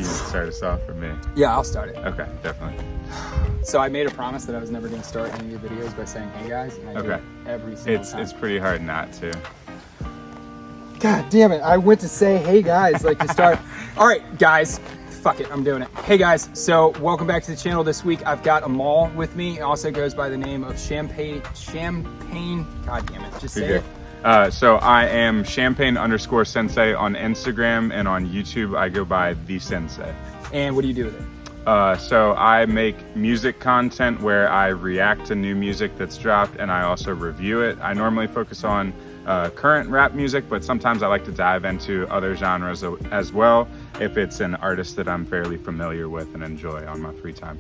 You can start us off for me. Yeah, I'll start it. Okay, definitely. So I made a promise that I was never going to start any of the videos by saying, hey guys, and I do it every single time. It's pretty hard not to. God damn it, I went to say, hey guys, like to start. All right, guys, fuck it, I'm doing it. Hey guys, so welcome back to the channel. This week I've got Amal with me. It also goes by the name of Champagne, God damn it, just say it. So I am champagne_sensei on Instagram, and on YouTube I go by TheSensei. And what do you do with it? So I make music content where I react to new music that's dropped, and I also review it. I normally focus on current rap music, but sometimes I like to dive into other genres as well if it's an artist that I'm fairly familiar with and enjoy on my free time.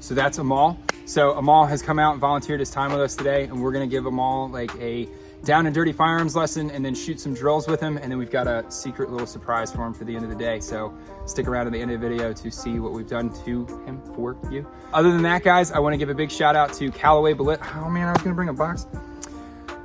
So that's Amal. So Amal has come out and volunteered his time with us today, and we're gonna give Amal like a down and dirty firearms lesson and then shoot some drills with him, and then we've got a secret little surprise for him for the end of the day. So stick around to the end of the video to see what we've done to him for you. Other than that, guys, I want to give a big shout out to Callaway Ballistics. Oh man, I was gonna bring a box.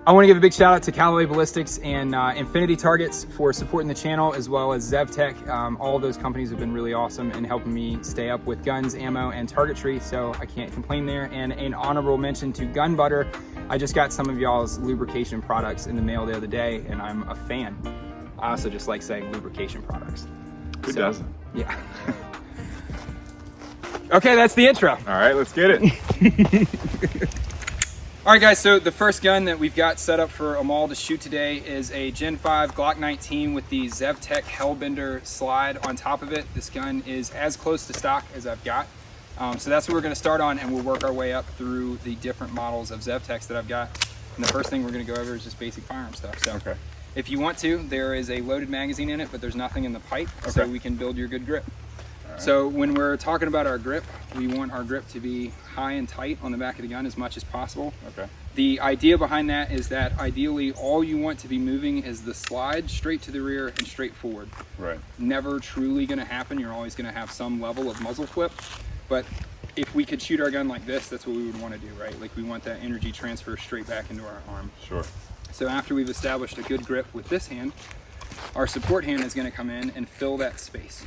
I want to give a big shout out to Callaway Ballistics and Infinity Targets for supporting the channel, as well as ZevTech. All of those companies have been really awesome in helping me stay up with guns, ammo, and targetry, so I can't complain there. And an honorable mention to Gun Butter. I just got some of y'all's lubrication products in the mail the other day, and I'm a fan. I also just like saying lubrication products. Who doesn't? Yeah. Okay, that's the intro. All right, let's get it. All right, guys, so the first gun that we've got set up for Amal to shoot today is a Gen 5 Glock 19 with the ZevTech Hellbender slide on top of it. This gun is as close to stock as I've got. So that's what we're gonna start on, and we'll work our way up through the different models of ZevTechs that I've got. And the first thing we're gonna go over is just basic firearm stuff. So if you want to, there is a loaded magazine in it, but there's nothing in the pipe, so we can build your good grip. So when we're talking about our grip, we want our grip to be high and tight on the back of the gun as much as possible. The idea behind that is that ideally all you want to be moving is the slide straight to the rear and straight forward. Never truly gonna happen. You're always gonna have some level of muzzle flip. But if we could shoot our gun like this, that's what we would want to do, right? Like we want that energy transfer straight back into our arm. So after we've established a good grip with this hand, our support hand is going to come in and fill that space.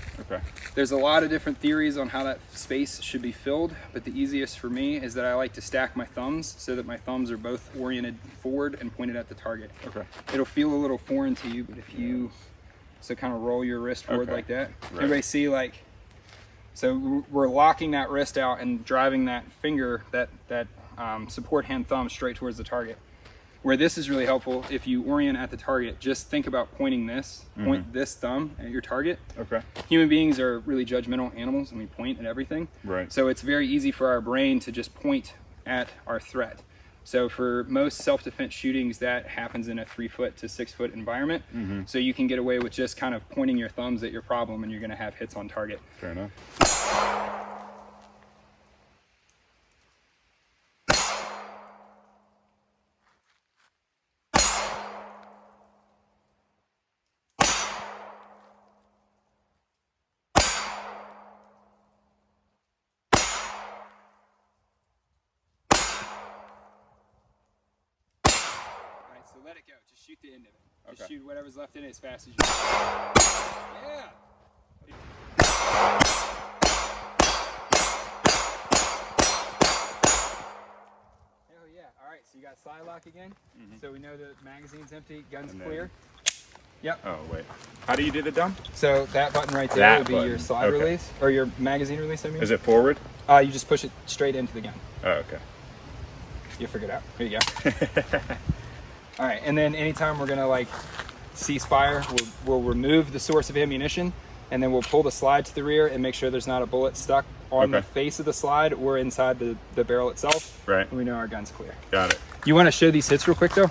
There's a lot of different theories on how that space should be filled, but the easiest for me is that I like to stack my thumbs so that my thumbs are both oriented forward and pointed at the target. It'll feel a little foreign to you, but if you kind of roll your wrist forward like that, everybody see like, so we're locking that wrist out and driving that finger, that support hand thumb straight towards the target. Where this is really helpful, if you orient at the target, just think about pointing this, point this thumb at your target. Human beings are really judgmental animals, and we point at everything. So it's very easy for our brain to just point at our threat. So for most self-defense shootings, that happens in a 3 foot to 6 foot environment. So you can get away with just kind of pointing your thumbs at your problem, and you're gonna have hits on target. Fair enough. So let it go. Just shoot the end of it. Just shoot whatever's left in it as fast as you can. Yeah. Hell yeah. All right. So you got slide lock again. So we know the magazine's empty, gun's clear. Yep. Oh wait. How do you do the dump? So that button right there would be your slide release, or your magazine release. I mean. Is it forward? You just push it straight into the gun. Oh, okay. You'll figure it out. Here you go. All right, and then anytime we're gonna like cease fire, we'll remove the source of ammunition, and then we'll pull the slide to the rear and make sure there's not a bullet stuck on the face of the slide or inside the barrel itself. And we know our gun's clear. Got it. You want to show these hits real quick though?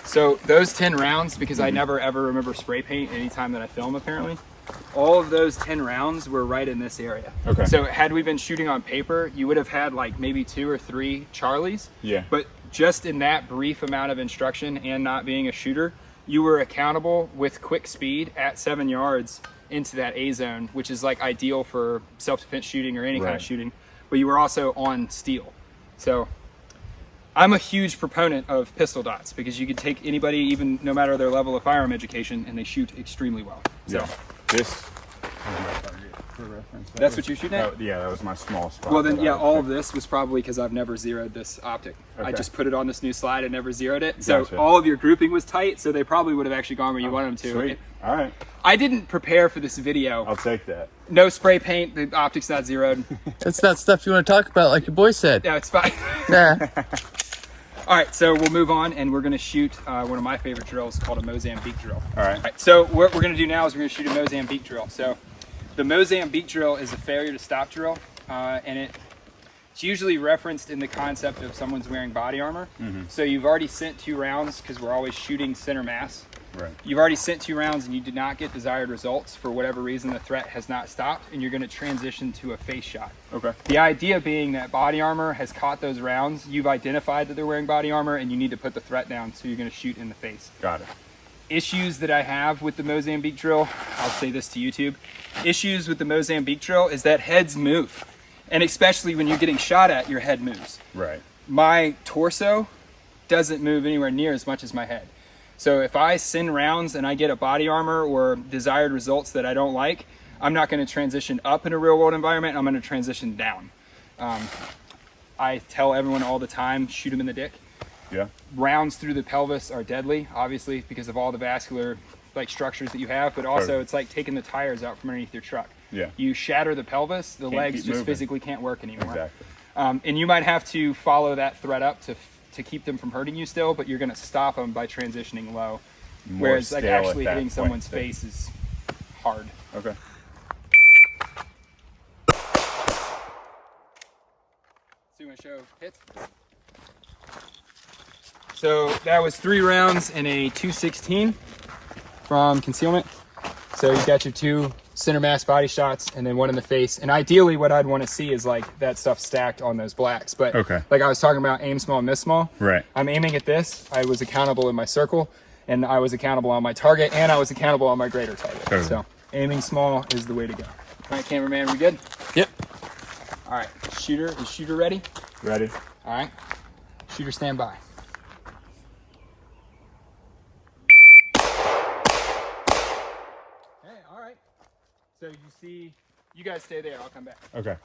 So those 10 rounds, because I never ever remember spray paint anytime that I film apparently, all of those 10 rounds were right in this area. So had we been shooting on paper, you would have had like maybe 2 or 3 Charlies. But just in that brief amount of instruction and not being a shooter, you were accountable with quick speed at 7 yards into that A zone, which is like ideal for self-defense shooting or any kind of shooting. But you were also on steel. So I'm a huge proponent of pistol dots because you could take anybody, even no matter their level of firearm education, and they shoot extremely well. So Yeah. This is my target for reference. That's what you're shooting at? Yeah, that was my small spot. well, then yeah, all of this was probably because I've never zeroed this optic. I Okay. just put it on this new slide and never zeroed it. So Gotcha. all of your grouping was tight, so they probably would have actually gone where you wanted them to. Sweet. All right. I didn't prepare for this video. I'll take that. No spray paint, the optic's not zeroed. That's not stuff you want to talk about, like your boy said. Yeah, it's fine. Yeah. All right, so we'll move on, and we're going to shoot one of my favorite drills called a Mozambique drill. All right. All right, so what we're going to do now is we're going to shoot a Mozambique drill. So the Mozambique drill is a failure to stop drill, and it's usually referenced in the concept of someone's wearing body armor. So you've already sent 2 rounds because we're always shooting center mass. Right. You've already sent 2 rounds and you did not get desired results for whatever reason. The threat has not stopped, and you're going to transition to a face shot. Okay. The idea being that body armor has caught those rounds. You've identified that they're wearing body armor, and you need to put the threat down, so you're going to shoot in the face. Got it. Issues that I have with the Mozambique drill, I'll say this to YouTube. Issues with the Mozambique drill is that heads move, and especially when you're getting shot at, your head moves. Right. My torso doesn't move anywhere near as much as my head. So if I send rounds and I get a body armor or desired results that I don't like, I'm not going to transition up in a real world environment. I'm going to transition down. I tell everyone all the time, shoot them in the dick. Yeah. Rounds through the pelvis are deadly, obviously, because of all the vascular structures that you have, but also Totally. it's like taking the tires out from underneath your truck. Yeah. You shatter the pelvis, the Can't legs keep just moving. physically can't work anymore. Exactly. And you might have to follow that threat up to keep them from hurting you still, but you're going to stop them by transitioning low. More Whereas like scale at actually that hitting point, someone's too. face is hard. Okay. So you want to show hits? So that was 3 rounds in a 216 from concealment. So you got your 2 center mass body shots and then 1 in the face. And ideally what I'd want to see is like that stuff stacked on those blacks. But Okay. like I was talking about aim small, miss small. Right. I'm aiming at this. I was accountable in my circle, and I was accountable on my target, and I was accountable on my greater target. Totally. So aiming small is the way to go. All right, cameraman, we good? Yep. All right, is shooter ready? Ready? All right, shooter stand by. Hey, all right. So you guys stay there, I'll come back. Okay.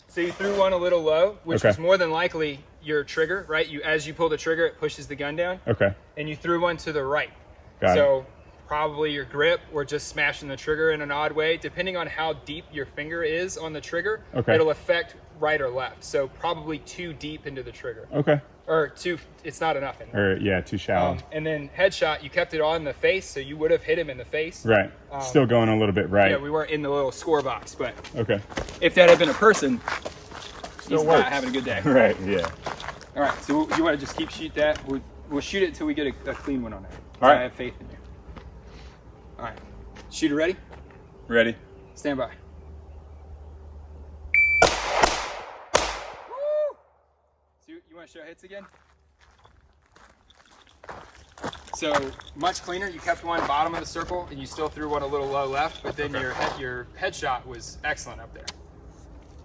So you threw one a little low, which Okay. was more than likely your trigger, right? As you pull the trigger, it pushes the gun down. Okay. And you threw one to the right. Got it. So probably your grip or just smashing the trigger in an odd way. Depending on how deep your finger is on the trigger, Okay. it'll affect right or left. So probably too deep into the trigger. Okay. Or it's not enough in there. Or yeah, too shallow. And then headshot, you kept it on the face, so you would have hit him in the face. Right. Still going a little bit right. Yeah, we weren't in the little score box, but Okay. if that had been a person, Still he's works. not having a good day. Right. Yeah. All right, so you want to just keep shoot that? We'll shoot it until we get a clean one on there. All right. I have faith in you. All right, shooter ready? Ready? Stand by. So you want to show hits again? So much cleaner. You kept one bottom of the circle, and you still threw one a little low left. But then your headshot was excellent up there.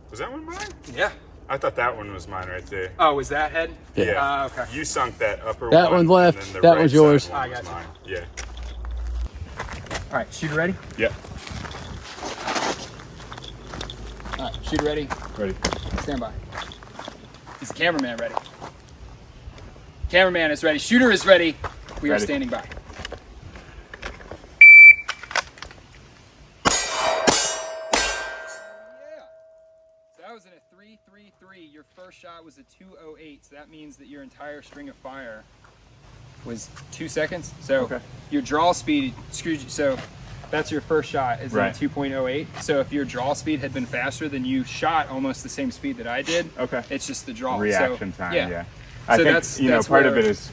Was that one mine? Yeah. I thought that one was mine right there. Oh, was that head? Yeah. Okay. You sunk that upper That one. one's left. and then the That right one's side yours. one I was got you. mine. Yeah. All right, shooter ready? Yep. All right, shooter ready? Ready. Stand by. Is the cameraman ready? Cameraman is ready. Shooter is ready. We are Ready. standing by. Yeah. So that was in a 3-3-3. Your first shot was a 2:08. So that means that your entire string of fire was 2 seconds. So Okay. your draw speed, so that's your first shot is Right. in a 2.08. So if your draw speed had been faster, then you shot almost the same speed that I did. Okay. It's just the draw. Reaction So, time. Yeah. Yeah. I So think that's part of where- it is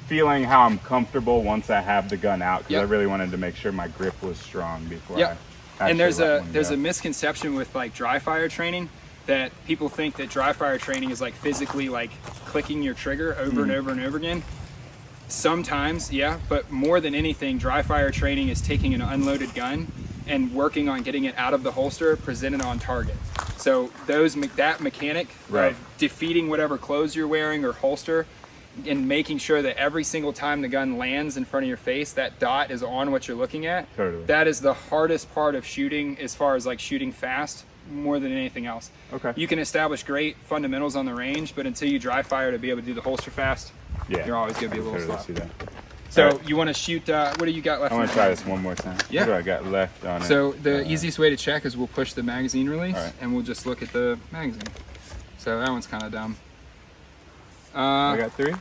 feeling how I'm comfortable once I have the gun out, because Yep. I really wanted to make sure my grip was strong before Yep. I. And there's actually a let one there's go. a misconception with like dry fire training that people think that dry fire training is like physically like clicking your trigger over and over and over again. Sometimes, yeah, but more than anything, dry fire training is taking an unloaded gun and working on getting it out of the holster, presented on target. So that mechanic Right. of defeating whatever clothes you're wearing or holster, and making sure that every single time the gun lands in front of your face, that dot is on what you're looking at. Totally. That is the hardest part of shooting, as far as like shooting fast, more than anything else. Okay. You can establish great fundamentals on the range, but until you dry fire to be able to do the holster fast, Yeah. you're always going to be a little Totally slow. see that. So Alright. you want to shoot, what do you got left? I want in to the try magazine? this one more time. Yeah. What do I got left on it? So the easiest way to check is we'll push the magazine release, Alright. and we'll just look at the magazine. So that one's kind of dumb. I got 3?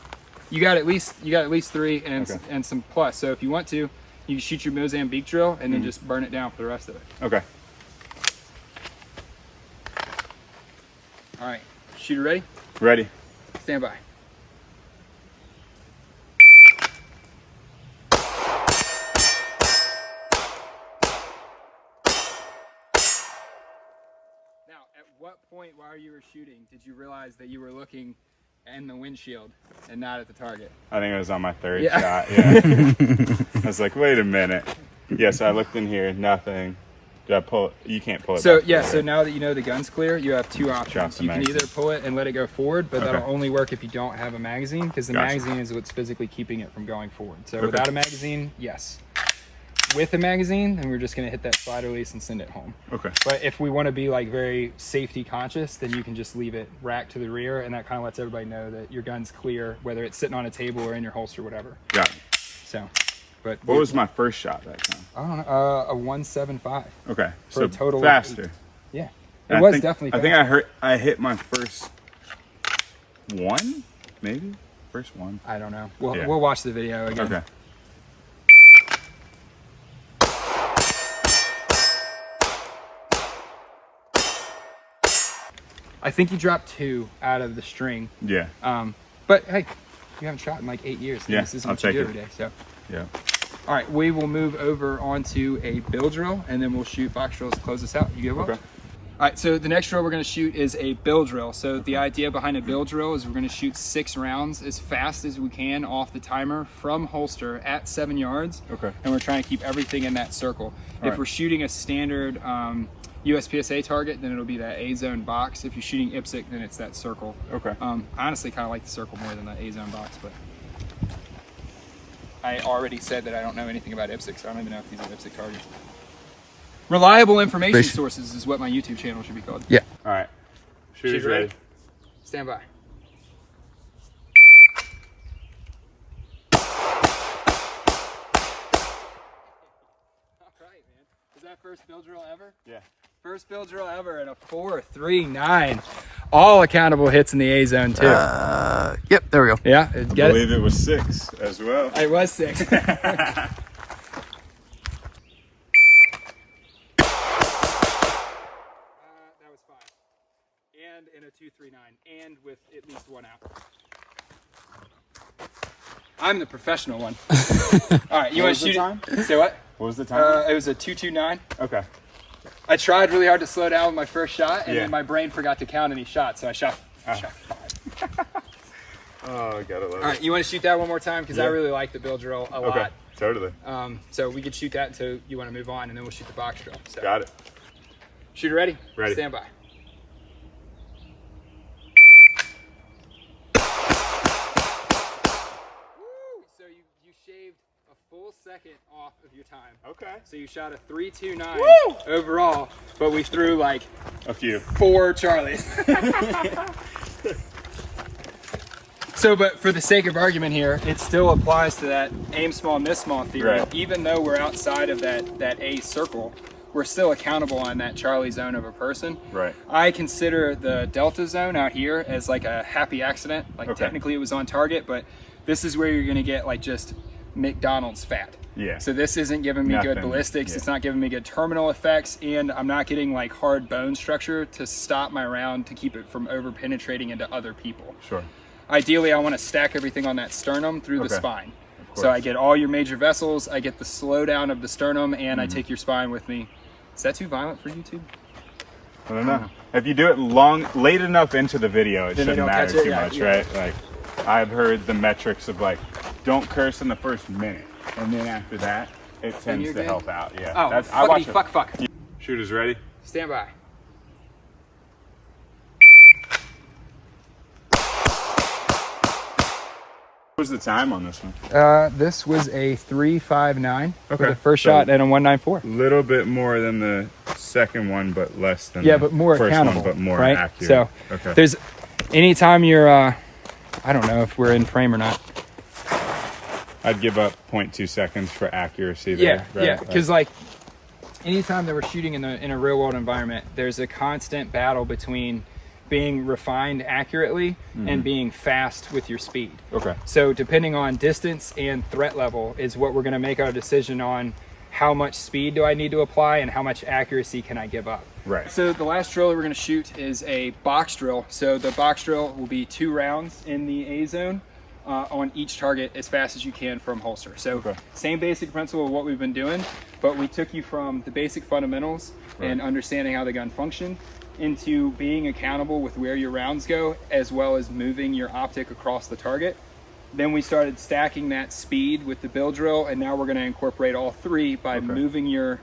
You got at least 3 and Okay. and some plus. So if you want to, you can shoot your Mozambique drill and then just burn it down for the rest of it. Okay. All right, shooter ready? Ready. Stand by. Now, at what point while you were shooting did you realize that you were looking in the windshield and not at the target? I think it was on my 3rd Yeah. shot. Yeah. I was like, wait a minute. Yeah, so I looked in here, nothing. Did I pull it? You can't pull it. So back yeah, forward. so now that you know the gun's clear, you have 2 Drop options. the You can magazine. either pull it and let it go forward, but Okay. that'll only work if you don't have a magazine, because the Gotcha. magazine is what's physically keeping it from going forward. So Okay. without a magazine, yes. With a magazine, then we're just gonna hit that slide release and send it home. Okay. But if we want to be like very safety conscious, then you can just leave it racked to the rear, and that kind of lets everybody know that your gun's clear, whether it's sitting on a table or in your holster, whatever. Got it. So, but What was my first shot that time? I don't know, a 175. Okay. For So a total of faster. Yeah, And it I was think- definitely. I think faster. I hit my first one, maybe? First one. I don't know. We'll Yeah. we'll watch the video again. Okay. I think you dropped 2 out of the string. Yeah. But hey, you haven't shot in like 8 years. Yeah, This isn't I'll what you take do it. every day. So, Yeah. all right, we will move over onto a bill drill, and then we'll shoot box drills to close this out. You good? Will? Okay. All right, so the next drill we're going to shoot is a bill drill. So the idea behind a bill drill is we're going to shoot 6 rounds as fast as we can off the timer from holster at 7 yards. Okay. And we're trying to keep everything in that circle. If right. we're shooting a standard USPSA target, then it'll be that A zone box. If you're shooting IPSC, then it's that circle. Okay. I honestly kind of like the circle more than the A zone box, but I already said that I don't know anything about IPSC, so I don't even know if these are IPSC targets. Reliable information Rich. sources is what my YouTube channel should be called. Yeah. All right. Shooter's Shooter ready? ready. Stand by. All right, man. Is that first bill drill ever? Yeah. First bill drill ever and a 4.39. All accountable hits in the A zone too. Yep, there we go. Yeah, I get it? believe it was 6 as well. It was 6. That was 5. And in a 2.39, and with at least 1 out. I'm the professional one. All right, you What want was to the shoot time? it? Say what? What was the time? It was a 2.29. Okay. I tried really hard to slow down with my first shot, and Yeah. then my brain forgot to count any shots, so I shot 5. Oh, I gotta love All right, you want to shoot that one more time? Because I Yeah. really like the bill drill a Okay. lot. Totally. So we could shoot that until you want to move on, and then we'll shoot the box drill. So. Got it. Shooter ready? Ready. Stand by. Woo! So you shaved a full second off of your time. Okay. So you shot a 3.29 overall, but we threw like A few. 4 Charlies. So, but for the sake of argument here, it still applies to that aim small, miss small theory. Right. Even though we're outside of that A circle, we're still accountable on that Charlie zone of a person. Right. I consider the Delta zone out here as like a happy accident. Like Okay. technically it was on target, but this is where you're gonna get like just McDonald's fat. Yeah. So this isn't giving me good Nothing. ballistics. Yeah. It's not giving me good terminal effects, and I'm not getting like hard bone structure to stop my round to keep it from over penetrating into other people. Sure. Ideally, I want to stack everything on that sternum through the Okay. spine. Of So I course. get all your major vessels, I get the slowdown of the sternum, and I take your spine with me. Is that too violent for YouTube? I don't know. If you do it late enough into the video, it Then they shouldn't don't matter catch it? too Yeah, much, yeah. right? Like, I've heard the metrics of like, don't curse in the first minute, and then after that, it tends you're to good? help out. Yeah. Oh, I watch fuckity fuck. Shooters ready? Stand by. What was the time on this one? This was a 3.59 for Okay, the first so- shot and a 1.94. A little bit more than the second one, but less than Yeah, the but more first accountable, one, but more right? accurate. So okay. there's anytime you're, I don't know if we're in frame or not. I'd give up 0.2 seconds for accuracy there. Yeah, right? yeah, because like anytime that we're shooting in a real world environment, there's a constant battle between being refined accurately and being fast with your speed. Okay. So depending on distance and threat level is what we're going to make our decision on how much speed do I need to apply and how much accuracy can I give up. Right. So the last drill that we're going to shoot is a box drill. So the box drill will be 2 rounds in the A zone on each target as fast as you can from holster. So same basic principle of what we've been doing, but we took you from the basic fundamentals and understanding how the gun functioned into being accountable with where your rounds go, as well as moving your optic across the target. Then we started stacking that speed with the bill drill, and now we're going to incorporate all 3 by moving your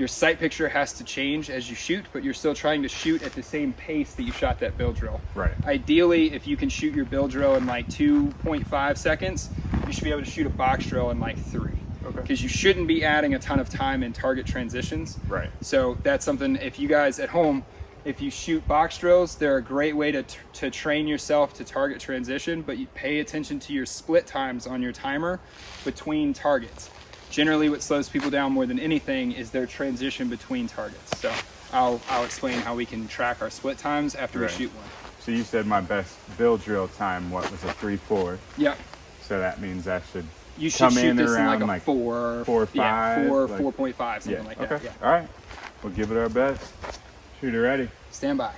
sight picture has to change as you shoot, but you're still trying to shoot at the same pace that you shot that bill drill. Right. Ideally, if you can shoot your bill drill in like 2.5 seconds, you should be able to shoot a box drill in like 3. Because you shouldn't be adding a ton of time in target transitions. Right. So that's something, if you guys at home, if you shoot box drills, they're a great way to train yourself to target transition, but you pay attention to your split times on your timer between targets. Generally, what slows people down more than anything is their transition between targets. So I'll explain how we can track our split times after we shoot one. So you said my best bill drill time, what was a 3.4? Yep. So that means I should You should come shoot in this in around like a 4 or 5. Yeah, 4, like, 4.5, something like that. Okay. Yeah. All right. We'll give it our best. Shooter ready. Stand by.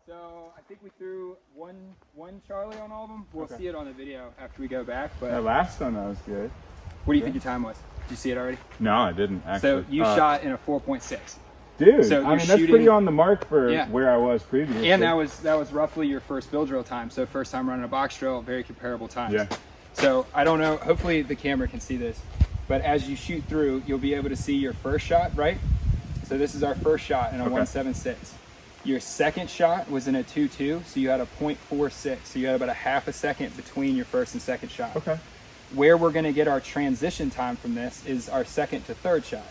So I think we threw one Charlie on all of them. We'll see it on the video after we go back. But That last one, that was good. what do you think your time was? Did you see it already? No, I didn't actually. So you shot in a 4.6. Dude, so I you're mean, that's pretty shooting- on the mark for where I was previously. And that was roughly your first bill drill time. So first time running a box drill, very comparable times. Yeah. So I don't know, hopefully the camera can see this, but as you shoot through, you'll be able to see your first shot, right? So this is our first shot in a 1.76. Your second shot was in a 2.2, so you had a 0.46. So you had about a half a second between your first and second shot. Okay. Where we're gonna get our transition time from this is our second to third shot.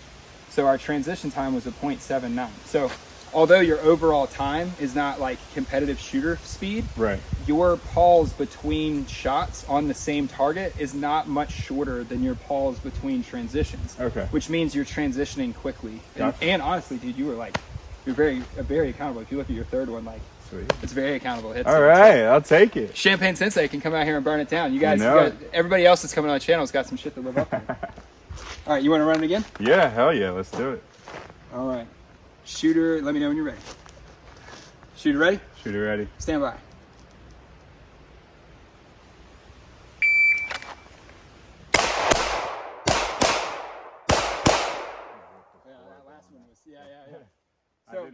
So our transition time was a 0.79. So although your overall time is not like competitive shooter speed, Right. your pause between shots on the same target is not much shorter than your pause between transitions. Okay. Which means you're transitioning quickly. Gotcha. And honestly, dude, you're very accountable. If you look at your third one, like Sweet. it's very accountable. It's, All right, I'll take it. Champagne Sensei can come out here and burn it down. You guys, know everybody else that's coming on the channel has got some shit to live up to. All right, you want to run it again? Yeah, hell yeah, let's do it. All right. Shooter, let me know when you're ready. Shooter ready? Shooter ready. Stand by. So,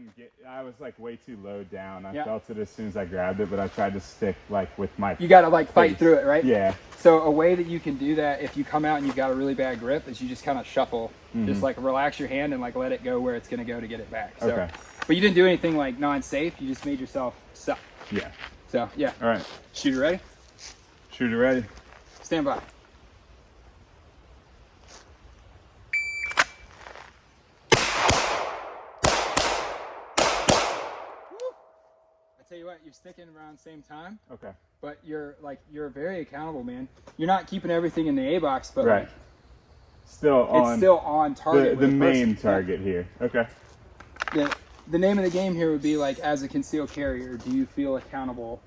I was like way too low down. I felt it as soon as I grabbed it, but I tried to stick like with my. you got to like fight through it, right? Yeah. So a way that you can do that if you come out and you've got a really bad grip is you just kind of shuffle, just like relax your hand and like let it go where it's going to go to get it back. So, Okay. But you didn't do anything like non-safe. You just made yourself suck. Yeah. So yeah. All right. Shooter ready? Shooter ready. Stand by. I tell you what, you're sticking around the same time, Okay. but you're very accountable, man. You're not keeping everything in the A box, but Right. like, Still on. it's still on target. the with main person. target here. Okay. The name of the game here would be like, as a concealed carrier, do you feel accountable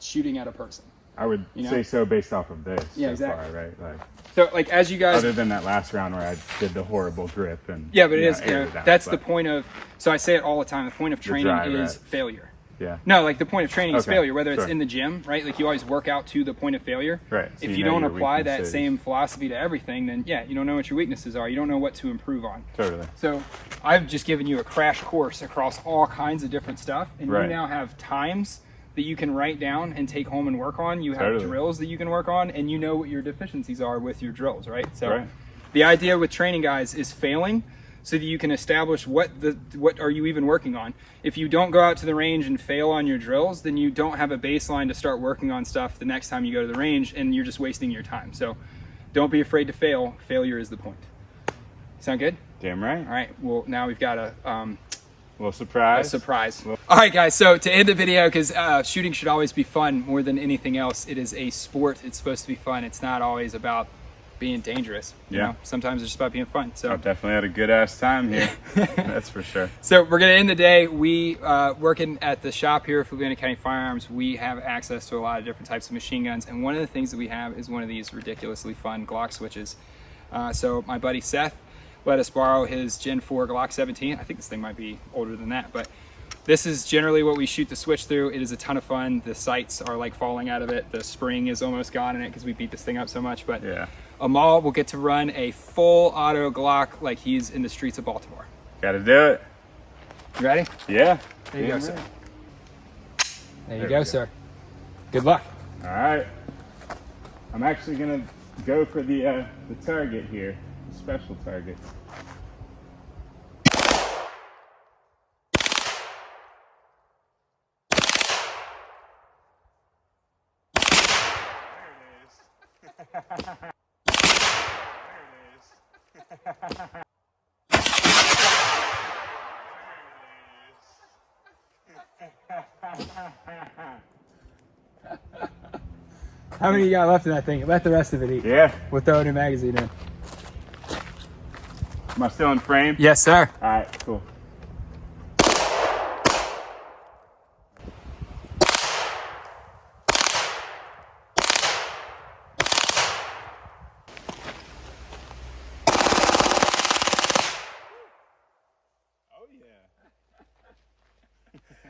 shooting at a person? I would You know? say so based off of this. Yeah, so exactly. Far, right. Like, So like as you guys, other than that last round where I did the horrible grip and. yeah, but it you is. know, aired it out, That's but- the point of. So I say it all the time. The point of training dry is reps. failure. Yeah. No, like the point of training is Okay, failure, whether it's sure. in the gym, right? Like you always work out to the point of failure. Right, so If you you know don't your apply that weaknesses. same philosophy to everything, then yeah, you don't know what your weaknesses are. You don't know what to improve on. Totally. So I've just given you a crash course across all kinds of different stuff, and Right. you now have times that you can write down and take home and work on. You have Totally. drills that you can work on, and you know what your deficiencies are with your drills, right? So Right. the idea with training guys is failing so that you can establish what are you even working on. If you don't go out to the range and fail on your drills, then you don't have a baseline to start working on stuff the next time you go to the range, and you're just wasting your time. So don't be afraid to fail. Failure is the point. Sound good? Damn right. All right, well, now we've got a little surprise. a surprise. All right, guys, so to end the video, because shooting should always be fun more than anything else. It is a sport. It's supposed to be fun. It's not always about being dangerous. You know? Sometimes it's just about being fun. So I've definitely had a good ass time here. That's for sure. So we're gonna end the day. We working at the shop here for Fluvanna County Firearms. We have access to a lot of different types of machine guns, and one of the things that we have is one of these ridiculously fun Glock switches. So my buddy Seth let us borrow his Gen 4 Glock 17. I think this thing might be older than that, but this is generally what we shoot the switch through. It is a ton of fun. The sights are like falling out of it. The spring is almost gone in it because we beat this thing up so much. But yeah, Amal will get to run a full auto Glock like he's in the streets of Baltimore. Gotta do it. You ready? Yeah. There you go, sir. There you go, sir. Good luck. All right. I'm actually gonna go for the target here, the special target. How many you got left in that thing? Let the rest of it eat. Yeah. We'll throw a new magazine in. Am I still in frame? Yes, sir. All right, cool.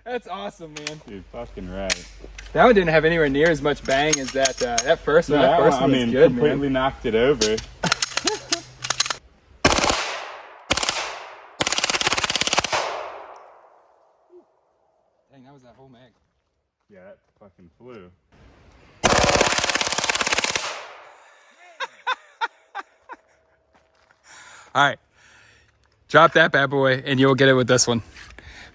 That's awesome, man. Dude, fucking right. That one didn't have anywhere near as much bang as that that first one. No, That first one was good, completely man. knocked it over. Dang, that was that whole mag. Yeah, that fucking flew. All right, drop that bad boy and you'll get it with this one.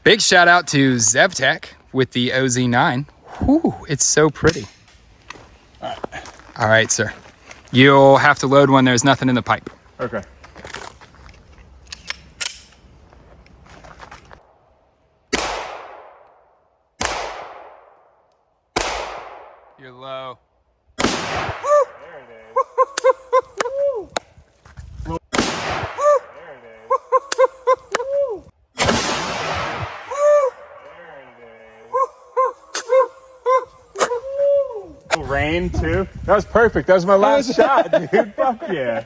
Big shout out to ZevTech with the OZ9. Whew, it's so pretty. All right, sir. You'll have to load one. There's nothing in the pipe. Okay. You're low. There it is. There it is. Rain too. That was perfect. That was my last shot, dude. Fuck yeah.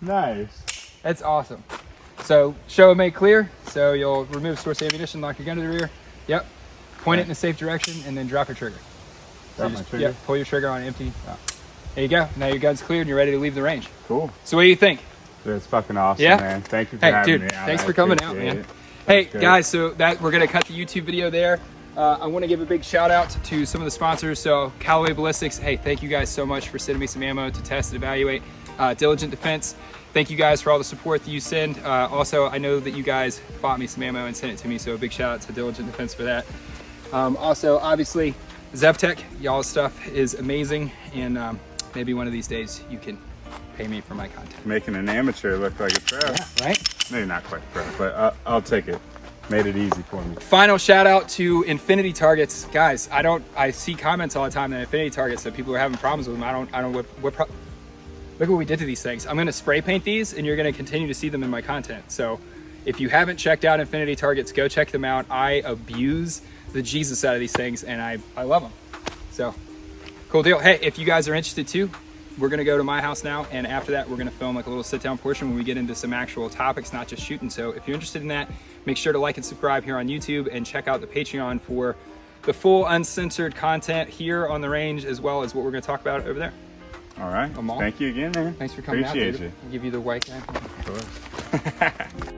Nice. That's awesome. So show and make clear. So you'll remove source ammunition, lock your gun to the rear. Yep. Point it in a safe direction and then drop your trigger. Drop my trigger? Yep, pull your trigger on empty. Oh. There you go. Now your gun's cleared and you're ready to leave the range. Cool. So what do you think? Dude, it's fucking awesome, Yeah? man. Thank you for Hey, having dude, me. thanks for coming out, appreciate man. it. Hey, good. guys, so that we're going to cut the YouTube video there. I want to give a big shout out to some of the sponsors. So Callaway Ballistics, hey, thank you guys so much for sending me some ammo to test and evaluate. Diligent Defense, thank you guys for all the support that you send. Also, I know that you guys bought me some ammo and sent it to me, so a big shout out to Diligent Defense for that. Also, obviously, ZevTech, y'all's stuff is amazing, and maybe one of these days you can pay me for my content. Making an amateur look like a pro. Yeah, right? Maybe not quite pro, but I'll take it. Made it easy for me. Final shout out to Infinity Targets. Guys, I see comments all the time that Infinity Targets that people are having problems with them. I don't look what we did to these things. I'm gonna spray paint these and you're gonna continue to see them in my content. So if you haven't checked out Infinity Targets, go check them out. I abuse the Jesus out of these things and I love them. So cool deal. Hey, if you guys are interested too, we're gonna go to my house now, and after that we're gonna film like a little sit down portion where we get into some actual topics, not just shooting. So if you're interested in that, make sure to like and subscribe here on YouTube and check out the Patreon for the full uncensored content here on the range, as well as what we're gonna talk about over there. All right. Amal, thank you again, man. thanks for coming Appreciate out. you. I'll give you the white guy. Of course.